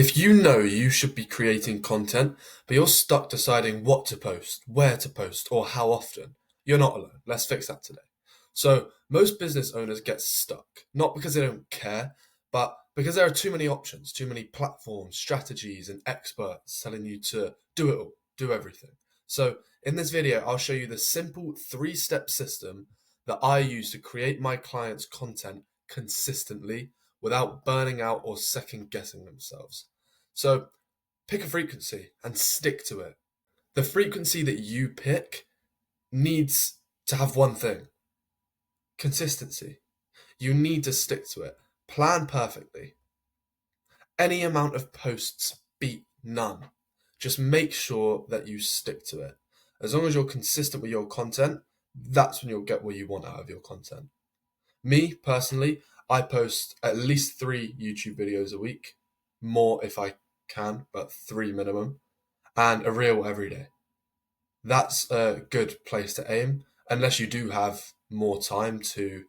If you know you should be creating content, but you're stuck deciding what to post, where to post, or how often, you're not alone. Let's fix that today. So, most business owners get stuck, not because they don't care, but because there are too many options, too many platforms, strategies, and experts telling you to do it all, do everything. So, in this video, I'll show you the simple 3-step system that I use to create my clients' content consistently without burning out or second guessing themselves. So pick a frequency and stick to it. The frequency that you pick needs to have one thing: consistency. You need to stick to it. Plan perfectly. Any amount of posts beat none. Just make sure that you stick to it. As long as you're consistent with your content, that's when you'll get what you want out of your content. Me, personally, I post at least 3 YouTube videos a week, more if I can, but 3 minimum, and a reel every day. That's a good place to aim, unless you do have more time to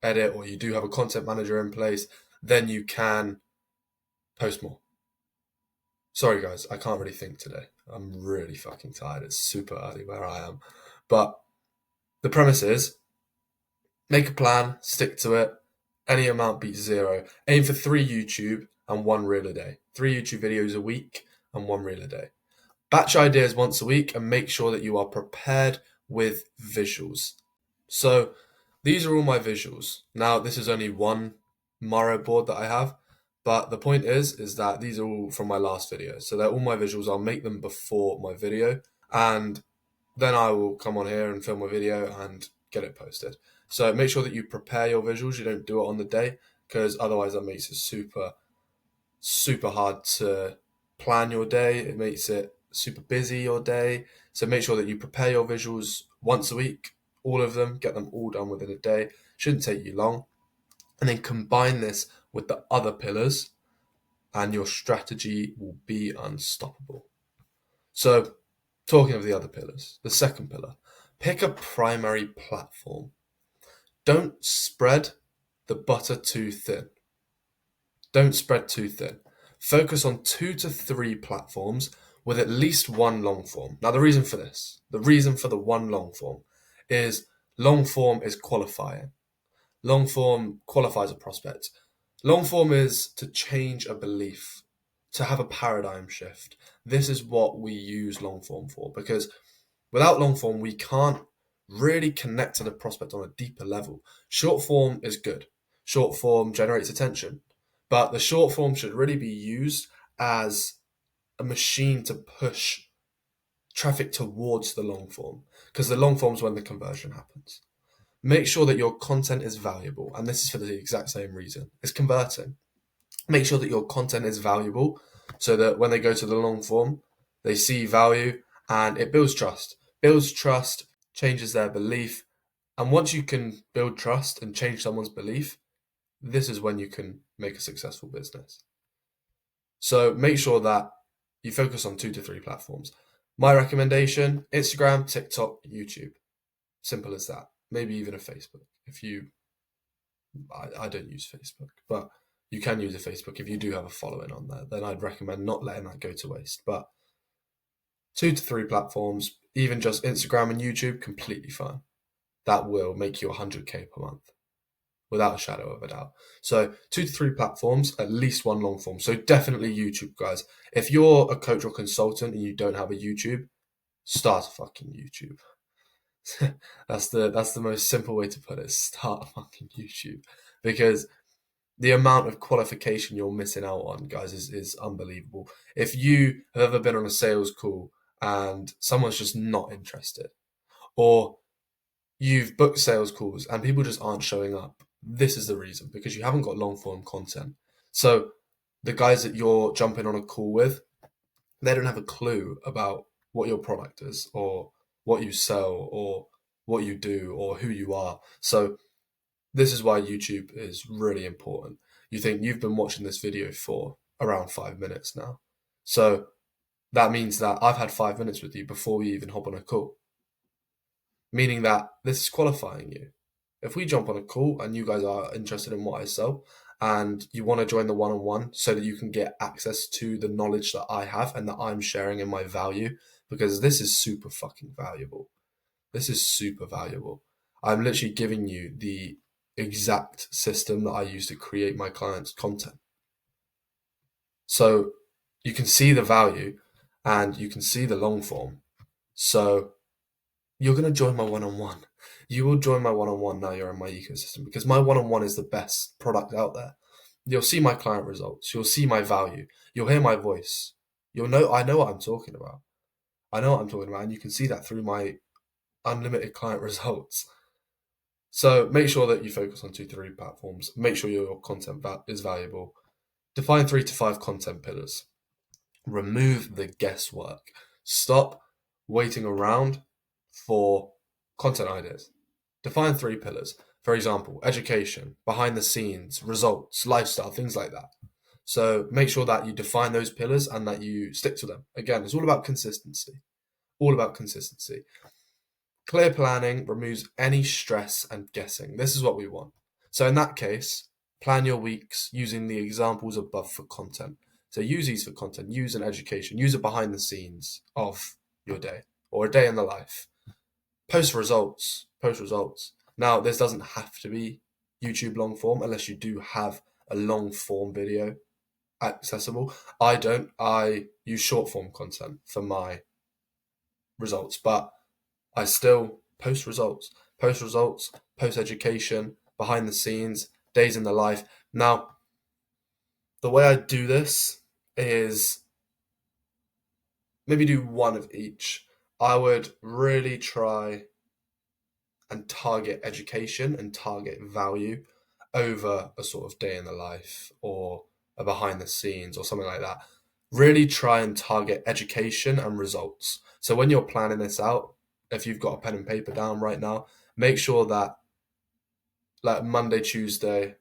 edit or you do have a content manager in place, then you can post more. Sorry guys, I can't really think today. I'm really fucking tired. It's super early where I am. But the premise is, make a plan, stick to it. Any amount beats zero. Aim for 3 YouTube and 1 reel a day. 3 YouTube videos a week and 1 reel a day. Batch ideas once a week and make sure that you are prepared with visuals. So these are all my visuals. Now, this is only one Miro board that I have, but the point is that these are all from my last video. So they're all my visuals. I'll make them before my video, and then I will come on here and film a video and get it posted. So make sure that you prepare your visuals. You don't do it on the day, because otherwise that makes it super, super hard to plan your day. It makes it super busy your day. So make sure that you prepare your visuals once a week, all of them, get them all done within a day. Shouldn't take you long. And then combine this with the other pillars and your strategy will be unstoppable. So talking of the other pillars, the second pillar, pick a primary platform. Don't spread the butter too thin. Don't spread too thin. Focus on 2 to 3 platforms with at least 1 long form. Now, the reason for the 1 long form is long form is qualifying. Long form qualifies a prospect. Long form is to change a belief, to have a paradigm shift. This is what we use long form for, because without long form, we can't really connect to the prospect on a deeper level. Short form is good. Short form generates attention, but the short form should really be used as a machine to push traffic towards the long form, because the long form is when the conversion happens. Make sure that your content is valuable, and this is for the exact same reason. It's converting. Make sure that your content is valuable so that when they go to the long form, they see value and it builds trust. Builds trust, changes their belief. And once you can build trust and change someone's belief, this is when you can make a successful business. So make sure that you focus on 2 to 3 platforms. My recommendation: Instagram, TikTok, YouTube. Simple as that. Maybe even a Facebook. I don't use Facebook, but you can use a Facebook if you do have a following on there. Then I'd recommend not letting that go to waste. But 2 to 3 platforms, even just Instagram and YouTube, completely fine. That will make you 100k per month, without a shadow of a doubt. So 2 to 3 platforms, at least 1 long form. So definitely YouTube, guys. If you're a coach or consultant and you don't have a YouTube, start a fucking YouTube. That's the most simple way to put it. Start a fucking YouTube, because the amount of qualification you're missing out on, guys, is unbelievable. If you have ever been on a sales call and someone's just not interested, or you've booked sales calls and people just aren't showing up, this is the reason: because you haven't got long form content. So the guys that you're jumping on a call with, they don't have a clue about what your product is, or what you sell, or what you do, or who you are. So this is why YouTube is really important. You think you've been watching this video for around 5 minutes now. So that means that I've had 5 minutes with you before we even hop on a call. Meaning that this is qualifying you. If we jump on a call and you guys are interested in what I sell, and you want to join the one-on-one so that you can get access to the knowledge that I have and that I'm sharing in my value, because this is super fucking valuable. This is super valuable. I'm literally giving you the exact system that I use to create my clients' content. So you can see the value and you can see the long form. So you're going to join my one-on-one. You will join my one-on-one now you're in my ecosystem, because my one-on-one is the best product out there. You'll see my client results. You'll see my value. You'll hear my voice. You'll know I know what I'm talking about. I know what I'm talking about, and you can see that through my unlimited client results. So make sure that you focus on 2 to 3 platforms. Make sure your content is valuable. Define 3 to 5 content pillars. Remove the guesswork. Stop waiting around for content ideas. Define 3 pillars. For example, education, behind the scenes, results, lifestyle, things like that. So make sure that you define those pillars and that you stick to them. Again, it's all about consistency. All about consistency. Clear planning removes any stress and guessing. This is what we want. So in that case, plan your weeks using the examples above for content. So use these for content, use an education, use a behind the scenes of your day or a day in the life. Post results. Now, this doesn't have to be YouTube long form unless you do have a long form video accessible. I don't. I use short form content for my results, but I still post results, post education, behind the scenes, days in the life. Now, the way I do this is maybe do one of each. I would really try and target education and target value over a sort of day in the life or a behind the scenes or something like that. Really try and target education and results. So when you're planning this out, if you've got a pen and paper down right now, make sure that like Monday, Tuesday,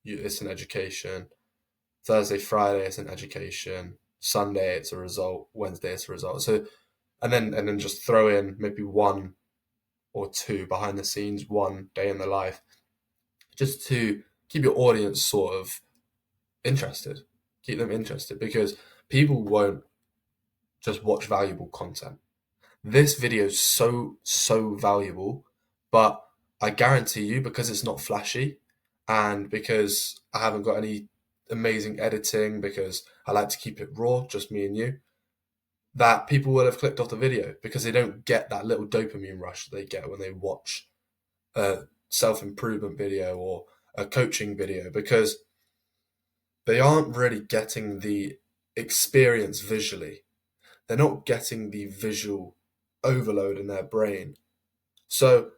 it's an education. Thursday, Friday, it's an education. Sunday, it's a result. Wednesday, it's a result. So, and then just throw in maybe 1 or 2 behind the scenes, 1 day in the life, just to keep your audience sort of interested. Keep them interested, because people won't just watch valuable content. This video is so valuable, but I guarantee you, because it's not flashy and because I haven't got any amazing editing, because I like to keep it raw, just me and you, that people will have clicked off the video because they don't get that little dopamine rush they get when they watch a self-improvement video or a coaching video, because they aren't really getting the experience visually. They're not getting the visual overload in their brain. So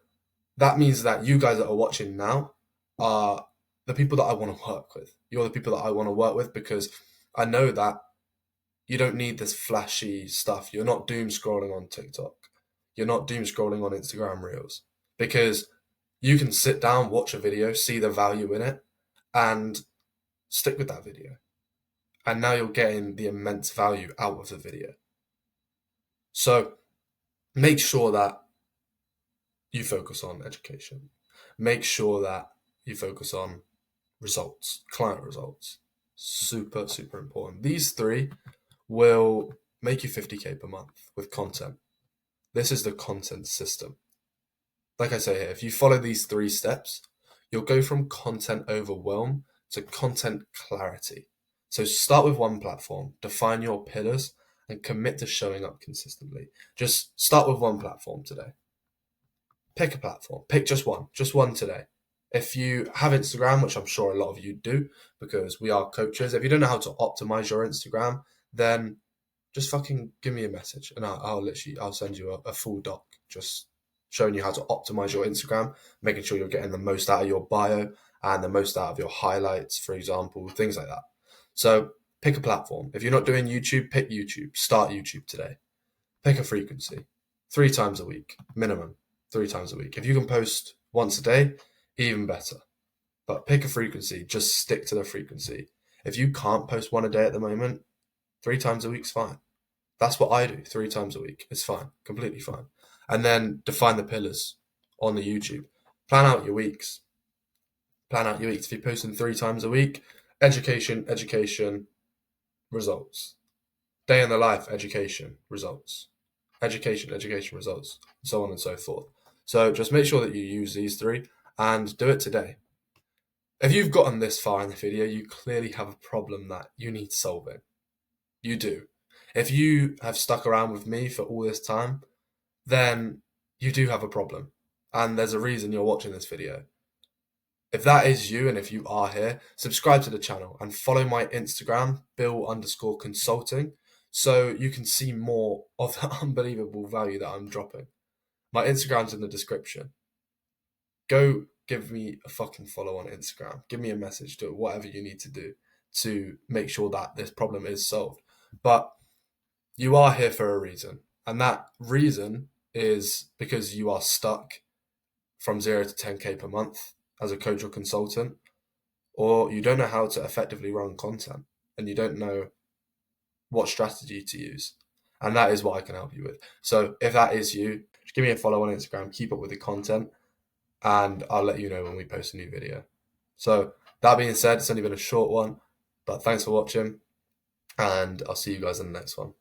that means that you guys that are watching now are the people that I want to work with. You're the people that I want to work with, because I know that you don't need this flashy stuff. You're not doom scrolling on TikTok. You're not doom scrolling on Instagram Reels, because you can sit down, watch a video, see the value in it, and stick with that video. And now you're getting the immense value out of the video. So make sure that you focus on education. Make sure that you focus on results, client results. Super, super important. These 3 will make you 50K per month with content. This is the content system. Like I say here, if you follow these 3 steps, you'll go from content overwhelm to content clarity. So start with 1 platform, define your pillars, and commit to showing up consistently. Just start with 1 platform today. Pick a platform. Pick just one today. If you have Instagram, which I'm sure a lot of you do, because we are coaches, if you don't know how to optimize your Instagram, then just fucking give me a message and I'll send you a full doc just showing you how to optimize your Instagram, making sure you're getting the most out of your bio and the most out of your highlights, for example, things like that. So pick a platform. If you're not doing YouTube, pick YouTube. Start YouTube today. Pick a frequency. 3 times a week, minimum. 3 times a week. If you can post once a day, even better. But pick a frequency. Just stick to the frequency. If you can't post 1 a day at the moment, 3 times a week's fine. That's what I do. 3 times a week. It's fine. Completely fine. And then define the pillars on the YouTube. Plan out your weeks. Plan out your week to be posting 3 times a week. Education, education, results. Day in the life, education, results. Education, education, results, so on and so forth. So just make sure that you use these 3 and do it today. If you've gotten this far in the video, you clearly have a problem that you need solving. You do. If you have stuck around with me for all this time, then you do have a problem. And there's a reason you're watching this video. If that is you, and if you are here, subscribe to the channel and follow my Instagram, Bill_consulting, so you can see more of the unbelievable value that I'm dropping. My Instagram's in the description. Go give me a fucking follow on Instagram. Give me a message, do whatever you need to do to make sure that this problem is solved. But you are here for a reason. And that reason is because you are stuck from 0 to 10K per month as a coach or consultant, or you don't know how to effectively run content and you don't know what strategy to use. And that is what I can help you with. So if that is you, just give me a follow on Instagram, keep up with the content, and I'll let you know when we post a new video. So that being said, it's only been a short one, but thanks for watching, and I'll see you guys in the next one.